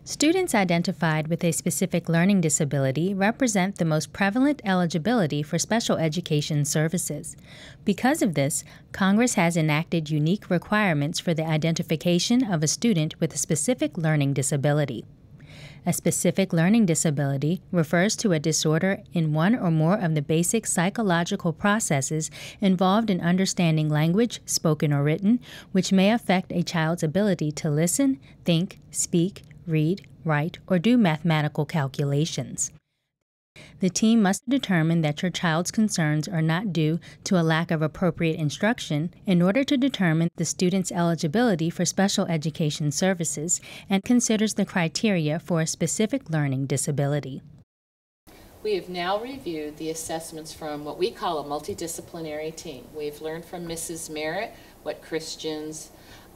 Students identified with a specific learning disability represent the most prevalent eligibility for special education services. Because of this, Congress has enacted unique requirements for the identification of a student with a specific learning disability. A specific learning disability refers to a disorder in one or more of the basic psychological processes involved in understanding language, spoken or written, which may affect a child's ability to listen, think, speak, read, write, or do mathematical calculations. The team must determine that your child's concerns are not due to a lack of appropriate instruction in order to determine the student's eligibility for special education services and considers the criteria for a specific learning disability. We have now reviewed the assessments from what we call a multidisciplinary team. We've learned from Mrs. Merritt what Christian's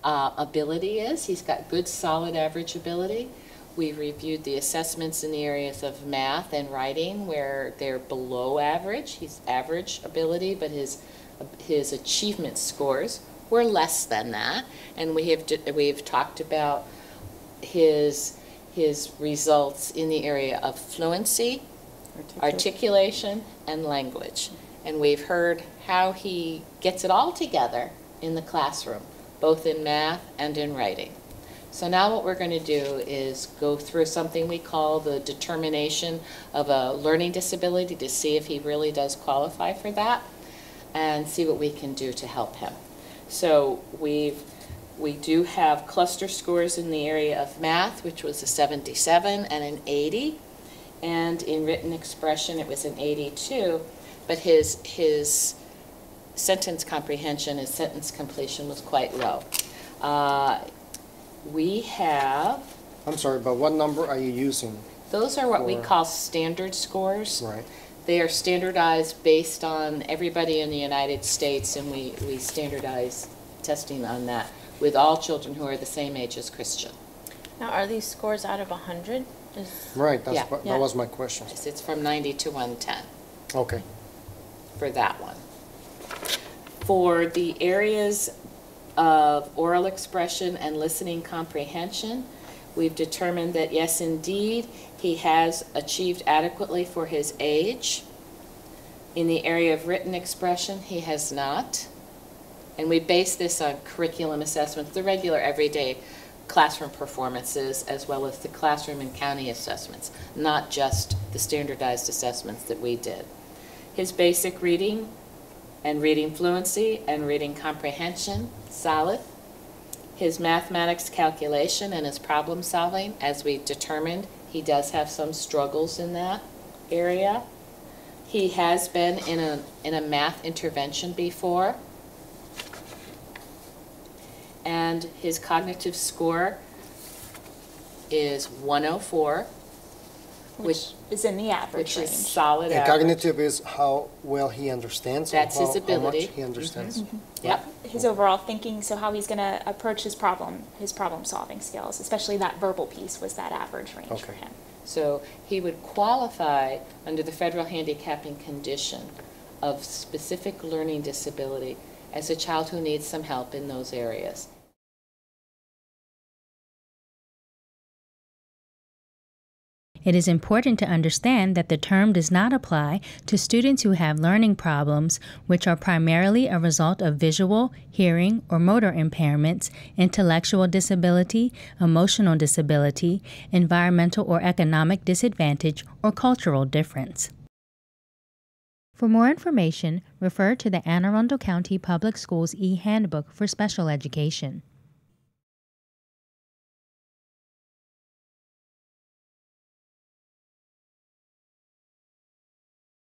ability is. He's got good, solid average ability. We've reviewed the assessments in the areas of math and writing where they're below average. He's average ability, but his achievement scores were less than that. And we've talked about his results in the area of fluency, articulation, and language. And we've heard how he gets it all together in the classroom, both in math and in writing. So now what we're going to do is go through something we call the determination of a learning disability to see if he really does qualify for that and see what we can do to help him. So we do have cluster scores in the area of math, which was a 77 and an 80, and in written expression it was an 82, but his sentence comprehension, his sentence completion was quite low. We have... I'm sorry, but what number are you using? Those are what we call standard scores. Right. They are standardized based on everybody in the United States, and we standardize testing on that with all children who are the same age as Christian. Now, are these scores out of 100? Right, that was my question. Yes, it's from 90 to 110. Okay. For that one. For the areas of oral expression and listening comprehension, we've determined that yes, indeed, he has achieved adequately for his age. In the area of written expression, he has not. And we base this on curriculum assessments, the regular everyday classroom performances, as well as the classroom and county assessments, not just the standardized assessments that we did. His basic reading and reading fluency and reading comprehension, solid. His mathematics calculation and his problem solving, as we determined, he does have some struggles in that area. He has been in a math intervention before. And his cognitive score is 104. Which is in the average range. Which is solid average. Cognitive is how well he understands. That's his ability. How much he understands. Mm-hmm. Yep. His overall thinking, so how he's going to approach his problem solving skills, especially that verbal piece, was that average range for him. So he would qualify under the federal handicapping condition of specific learning disability as a child who needs some help in those areas. It is important to understand that the term does not apply to students who have learning problems, which are primarily a result of visual, hearing, or motor impairments, intellectual disability, emotional disability, environmental or economic disadvantage, or cultural difference. For more information, refer to the Anne Arundel County Public Schools e-Handbook for Special Education.